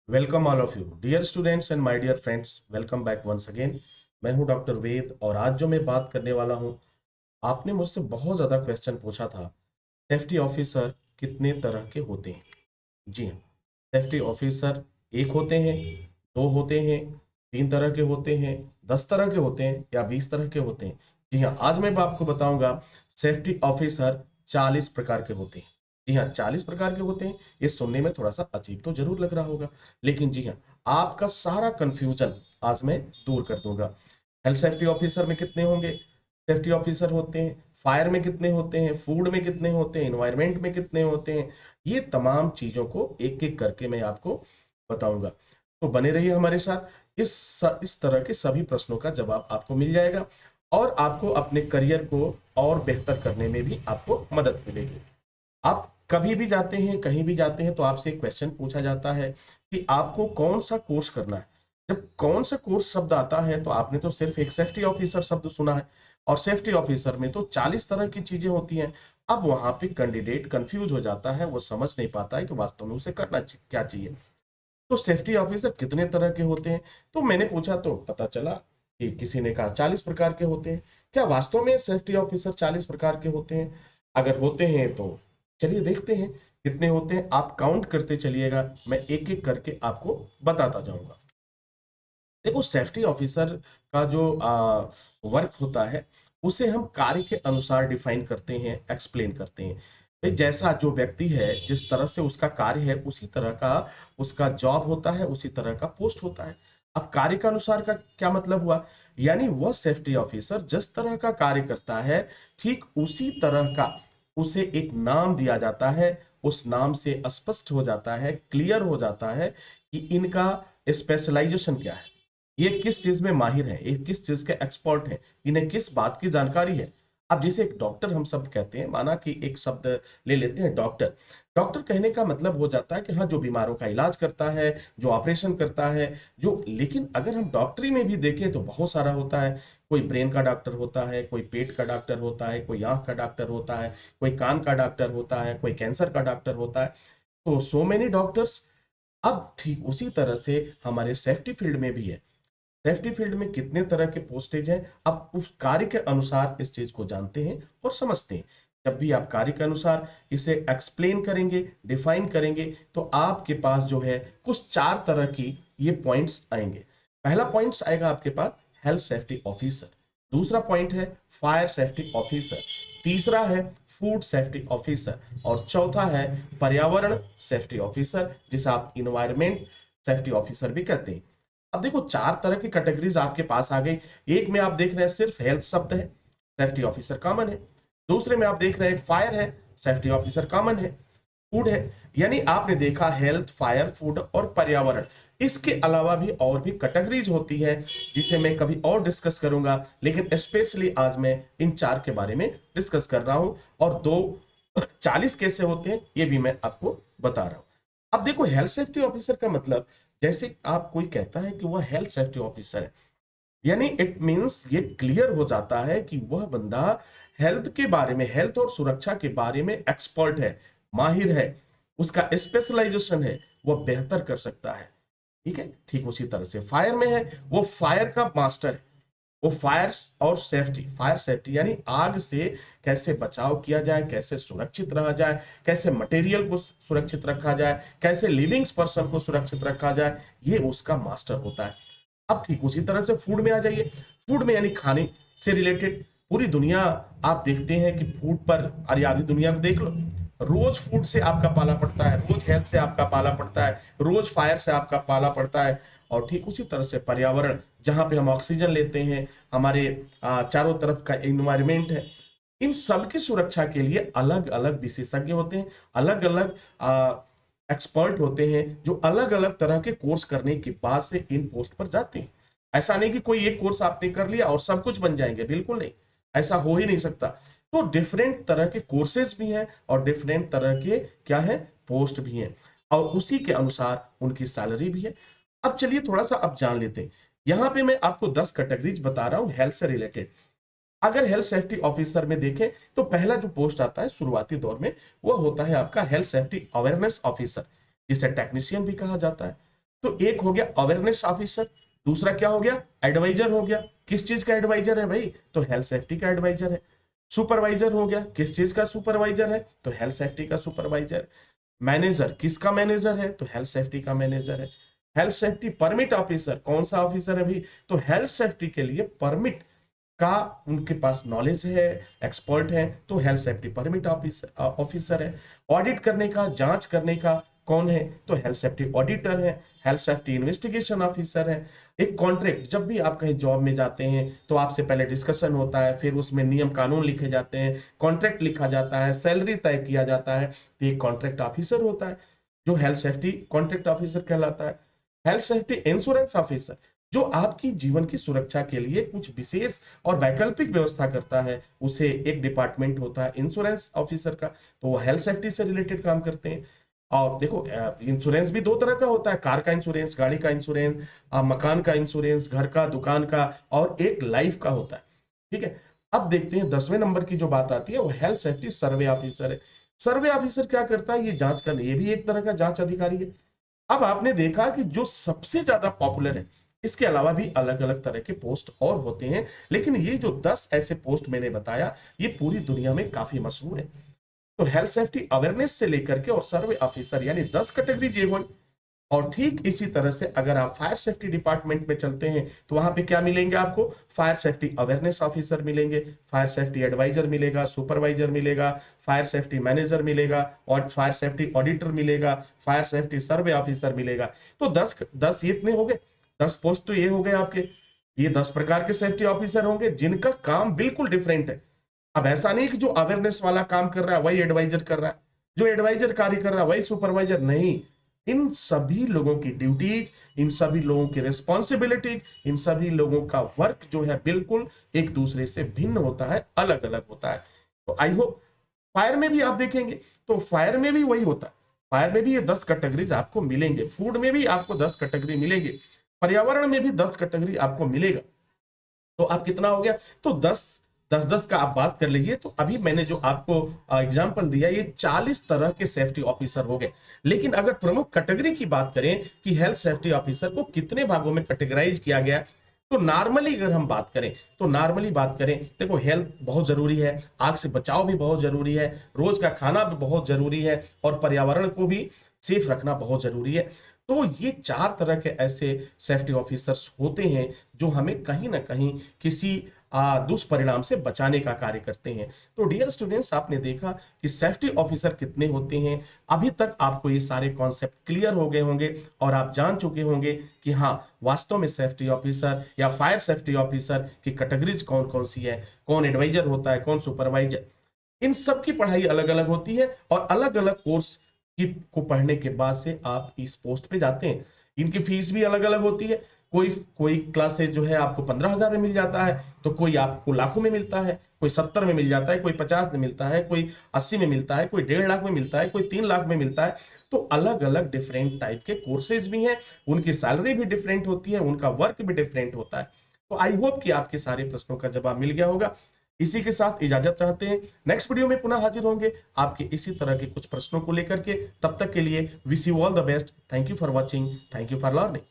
Welcome all of you dear students and my dear friends, welcome back once again. मैं हूं doctor वेद और आज जो मैं बात करने वाला हूं, आपने मुझसे बहुत ज़्यादा क्वेश्चन पूछा था। सेफ्टी ऑफिसर कितने तरह के होते हैं? जी हाँ, सेफ्टी ऑफिसर एक होते हैं, दो होते हैं, तीन तरह के होते हैं, 10 तरह के होते हैं या 20 तरह के होते हैं। जी हाँ, आज मैं आपको बताऊंगा सेफ्टी ऑफिसर 40 प्रकार के होते हैं। जी हाँ, 40 प्रकार के होते हैं। ये सुनने में थोड़ा सा अजीब तो जरूर लग रहा होगा, लेकिन जी हाँ, आपका सारा कंफ्यूजन आज मैं दूर कर दूंगा। हेल्थ सेफ्टी ऑफिसर में कितने होंगे? सेफ्टी ऑफिसर होते हैं, फायर में कितने होते हैं, फूड में कितने होते हैं, एनवायरमेंट में कितने होते हैं, ये तमाम चीजों को एक एक करके मैं आपको बताऊंगा। तो बने रहिए हमारे साथ। इस तरह के सभी प्रश्नों का जवाब आपको मिल जाएगा और आपको अपने करियर को और बेहतर करने में भी आपको मदद मिलेगी। आप कभी भी जाते हैं, कहीं भी जाते हैं, तो आपसे एक क्वेश्चन पूछा जाता है कि आपको कौन सा कोर्स करना है। जब कौन सा कोर्स शब्द आता है तो आपने तो सिर्फ एक सेफ्टी ऑफिसर शब्द सुना है, और सेफ्टी ऑफिसर में तो 40 तरह की चीजें होती हैं। अब वहां पे कैंडिडेट कंफ्यूज हो जाता है, वो समझ नहीं पाता है कि वास्तव में उसे करना क्या चाहिए। तो सेफ्टी ऑफिसर कितने तरह के होते हैं? तो मैंने पूछा तो पता चला कि किसी ने कहा 40 प्रकार के होते हैं। क्या वास्तव में सेफ्टी ऑफिसर 40 प्रकार के होते हैं? अगर होते हैं तो चलिए देखते हैं कितने होते हैं। आप काउंट करते चलिएगा, मैं एक एक करके आपको बताता जाऊंगा। देखो, सेफ्टी ऑफिसर का जो वर्क होता है, उसे हम कार्य के अनुसार डिफाइन करते हैं, एक्सप्लेन करते हैं। भाई, जैसा जो व्यक्ति है, जिस तरह से उसका कार्य है, उसी तरह का उसका जॉब होता है, उसी तरह का पोस्ट होता है। अब कार्य के अनुसार का क्या मतलब हुआ? यानी वह सेफ्टी ऑफिसर जिस तरह का कार्य करता है, ठीक उसी तरह का उसे एक नाम दिया जाता है। उस नाम से स्पष्ट हो जाता है, क्लियर हो जाता है कि इनका स्पेशलाइजेशन क्या है, ये किस चीज में माहिर है, ये किस चीज के एक्सपर्ट हैं, इन्हें किस बात की जानकारी है। अब जैसे एक डॉक्टर हम शब्द कहते हैं, माना कि एक शब्द ले लेते हैं डॉक्टर। डॉक्टर कहने का मतलब हो जाता है कि हाँ, जो बीमारों का इलाज करता है, जो ऑपरेशन करता है, जो लेकिन अगर हम डॉक्टरी में भी देखें तो बहुत सारा होता है। कोई ब्रेन का डॉक्टर होता है, कोई पेट का डॉक्टर होता है, कोई आंख का डॉक्टर होता है, कोई कान का डॉक्टर होता है, कोई कैंसर का डॉक्टर होता है। तो सो मेनी डॉक्टर्स। अब ठीक उसी तरह से हमारे सेफ्टी फील्ड में भी है। सेफ्टी फील्ड में कितने तरह के पोस्टेज हैं, आप उस कार्य के अनुसार इस चीज को जानते हैं और समझते हैं। जब भी आप कार्य के अनुसार इसे एक्सप्लेन करेंगे, डिफाइन करेंगे, तो आपके पास जो है कुछ 4 तरह की ये पॉइंट्स आएंगे। पहला पॉइंट्स आएगा आपके पास हेल्थ सेफ्टी ऑफिसर। दूसरा पॉइंट है फायर सेफ्टी ऑफिसर। तीसरा है फूड सेफ्टी ऑफिसर। और चौथा है पर्यावरण सेफ्टी ऑफिसर, जिसे आप इन्वायरमेंट सेफ्टी ऑफिसर भी कहते हैं। अब देखो, 4 तरह की कैटेगरीज आपके पास आ गई। एक में आप देख रहे हैं सिर्फ हेल्थ शब्द है, सेफ्टी ऑफिसर कॉमन है। दूसरे में आप देख रहे हैं फायर है, सेफ्टी ऑफिसर कॉमन है। फूड है, यानी आपने देखा हेल्थ, फायर, फूड और पर्यावरण। इसके अलावा भी और भी कैटेगरीज होती है, जिसे मैं कभी और डिस्कस करूंगा, लेकिन स्पेशली आज मैं इन 4 के बारे में डिस्कस कर रहा हूं। और दो 40 कैसे होते हैं ये भी मैं आपको बता रहा हूं। अब देखो, हेल्थ सेफ्टी ऑफिसर का मतलब, जैसे आप कोई कहता है कि वह हेल्थ सेफ्टी ऑफिसर है, यानी इट मींस ये क्लियर हो जाता है कि वह बंदा हेल्थ के बारे में, हेल्थ और सुरक्षा के बारे में एक्सपर्ट है, माहिर है, उसका स्पेशलाइजेशन है, वह बेहतर कर सकता है। ठीक है, ठीक उसी तरह से फायर में है, वो फायर का मास्टर है। वो फायर और सेफ्टी, फायर सेफ्टी यानी आग से कैसे बचाव किया जाए, कैसे सुरक्षित रहा जाए, कैसे मटेरियल को सुरक्षित रखा जाए, कैसे लिविंग्स पर्सन को सुरक्षित रखा जाए, ये उसका मास्टर होता है। अब ठीक उसी तरह से फूड में आ जाइए। फूड में यानी खाने से रिलेटेड पूरी दुनिया, आप देखते हैं कि फूड पर, अरे आधी दुनिया को देख लो, रोज फूड से आपका पाला पड़ता है, रोज हेल्थ से आपका पाला पड़ता है, रोज फायर से आपका पाला पड़ता है। और ठीक उसी तरह से पर्यावरण, जहां पे हम ऑक्सीजन लेते हैं, हमारे चारों तरफ का एनवायरमेंट है, इन सब की सुरक्षा के लिए अलग अलग विशेषज्ञ होते हैं, अलग अलग एक्सपर्ट होते हैं, जो अलग अलग तरह के कोर्स करने के बाद से इन पोस्ट पर जाते हैं। ऐसा नहीं कि कोई एक कोर्स आपने कर लिया और सब कुछ बन जाएंगे, बिल्कुल नहीं, ऐसा हो ही नहीं सकता। तो डिफरेंट तरह के कोर्सेज भी हैं और डिफरेंट तरह के क्या है, पोस्ट भी हैं, और उसी के अनुसार उनकी सैलरी भी है। अब चलिए थोड़ा सा अब जान लेते हैं। यहां पे मैं आपको 10 कैटेगरीज बता रहा हूं हेल्थ से रिलेटेड। अगर हेल्थ सेफ्टी ऑफिसर में देखें तो पहला जो पोस्ट आता है शुरुआती दौर में, वो होता है आपका हेल्थ सेफ्टी अवेयरनेस ऑफिसर, जिसे टेक्नीशियन भी कहा जाता है। तो एक हो गया अवेयरनेस ऑफिसर, दूसरा क्या हो गया, एडवाइजर हो गया। किस चीज का एडवाइजर है भाई, तो हेल्थ सेफ्टी का एडवाइजर है। सुपरवाइजर हो गया, किस चीज का सुपरवाइजर है, तो हेल्थ सेफ्टी का सुपरवाइजर। मैनेजर, किसका मैनेजर है, तो हेल्थ सेफ्टी का मैनेजर है। हेल्थ सेफ्टी परमिट ऑफिसर, कौन सा ऑफिसर है भाई, तो हेल्थ सेफ्टी के लिए परमिट का उनके पास नॉलेज है, एक्सपर्ट है, तो health safety permit officer officer है। ऑडिट करने का, जांच करने का कौन है, तो हेल्थ सेफ्टी ऑडिटर है। हेल्थ सेफ्टी इन्वेस्टिगेशन ऑफिसर है। एक कॉन्ट्रैक्ट, जब भी आप कहीं जॉब में जाते हैं तो आपसे पहले डिस्कशन होता है, फिर उसमें नियम कानून लिखे जाते हैं, कॉन्ट्रैक्ट लिखा जाता है, सैलरी तय किया जाता है, तो एक कॉन्ट्रैक्ट ऑफिसर होता है जो हेल्थ सेफ्टी कॉन्ट्रैक्ट ऑफिसर कहलाता है। हेल्थ सेफ्टी इंश्योरेंस ऑफिसर, जो आपकी जीवन की सुरक्षा के लिए कुछ विशेष और वैकल्पिक व्यवस्था करता है, उसे एक डिपार्टमेंट होता है इंश्योरेंस ऑफिसर का, तो वो हेल्थ सेफ्टी से रिलेटेड काम करते हैं। और देखो इंश्योरेंस भी दो तरह का होता है, कार का इंश्योरेंस, गाड़ी का इंश्योरेंस, मकान का इंश्योरेंस, घर का, दुकान का, और एक लाइफ का होता है। ठीक है, अब देखते हैं 10वें नंबर की जो बात आती है वो हेल्थ सेफ्टी सर्वे ऑफिसर है। सर्वे ऑफिसर क्या करता है, ये जांच करने, ये भी एक तरह का जांच अधिकारी है। अब आपने देखा कि जो सबसे ज्यादा पॉपुलर है, इसके अलावा भी अलग अलग तरह के पोस्ट और होते हैं, लेकिन ये जो 10 ऐसे पोस्ट मैंने बताया, ये पूरी दुनिया में काफी मशहूर है। तो हेल्थ सेफ्टी अवेयरनेस से लेकर के और सर्वे ऑफिसर, यानी 10 कैटेगरी जे वन। और ठीक इसी तरह से अगर आप फायर सेफ्टी डिपार्टमेंट में चलते हैं तो वहां पे क्या मिलेंगे आपको, फायर सेफ्टी अवेयरनेस ऑफिसर मिलेंगे, फायर सेफ्टी एडवाइजर मिलेगा, सुपरवाइजर मिलेगा, फायर सेफ्टी मैनेजर मिलेगा, और फायर सेफ्टी ऑडिटर मिलेगा, फायर सेफ्टी सर्वे ऑफिसर मिलेगा। तो 10 इतने हो गए, 10 पोस्ट तो ये हो गए आपके। ये 10 प्रकार के सेफ्टी ऑफिसर होंगे जिनका काम बिल्कुल डिफरेंट है। अब ऐसा नहीं कि जो अवेयरनेस वाला काम कर रहा है वही एडवाइजर कर रहा है, जो एडवाइजर कार्य कर रहा है वही सुपरवाइजर, नहीं। इन सभी लोगों की ड्यूटीज, इन सभी लोगों की रिस्पॉन्सिबिलिटीज, इन सभी लोगों का वर्क जो है बिल्कुल एक दूसरे से भिन्न होता है, अलग अलग होता है। तो आई होप फायर में भी आप देखेंगे तो फायर में भी वही होता है। फायर में भी ये 10 कैटेगरीज आपको मिलेंगे, फूड में भी आपको 10 कैटेगरी मिलेंगे, पर्यावरण में भी 10 कैटेगरी आपको मिलेगा। तो आप कितना हो गया, तो 10 का आप बात कर लीजिए। तो अभी मैंने जो आपको एग्जांपल दिया, ये 40 तरह के सेफ्टी ऑफिसर हो गए। लेकिन अगर प्रमुख कैटेगरी की बात करें कि हेल्थ सेफ्टी ऑफिसर को कितने भागों में कैटेगराइज किया गया, तो नॉर्मली अगर हम बात करें, तो नॉर्मली बात करें, देखो हेल्थ बहुत जरूरी है, आग से बचाव भी बहुत जरूरी है, रोज का खाना भी बहुत जरूरी है, और पर्यावरण को भी सेफ रखना बहुत जरूरी है। तो ये 4 तरह के ऐसे सेफ्टी ऑफिसर्स होते हैं जो हमें कहीं ना कहीं किसी दुष्परिणाम से बचाने का कार्य करते हैं। तो डियर स्टूडेंट्स, आपने देखा कि सेफ्टी ऑफिसर कितने होते हैं। अभी तक आपको ये सारे कॉन्सेप्ट क्लियर हो गए होंगे और आप जान चुके होंगे कि हाँ, वास्तव में सेफ्टी ऑफिसर या फायर सेफ्टी ऑफिसर की कैटेगरीज कौन कौन सी है, कौन एडवाइजर होता है, कौन सुपरवाइजर। इन सब की पढ़ाई अलग अलग होती है और अलग अलग कोर्स की को पढ़ने के बाद से आप इस पोस्ट पे जाते हैं। इनकी फीस भी अलग अलग होती है। कोई कोई क्लासेज जो है आपको 15,000 में मिल जाता है, तो कोई आपको लाखों में मिलता है, कोई 70 में मिल जाता है, कोई 50 में मिलता है, कोई 80 में मिलता है, कोई 1.5 लाख में मिलता है, कोई 3 लाख में मिलता है। तो अलग अलग डिफरेंट टाइप के कोर्सेज भी हैं, उनकी सैलरी भी डिफरेंट होती है, उनका वर्क भी डिफरेंट होता है। तो आई होप कि आपके सारे प्रश्नों का जवाब मिल गया होगा। इसी के साथ इजाजत चाहते हैं, नेक्स्ट वीडियो में पुनः हाजिर होंगे आपके इसी तरह के कुछ प्रश्नों को लेकर के। तब तक के लिए wish you all the best. Thank you for watching, thank you for learning.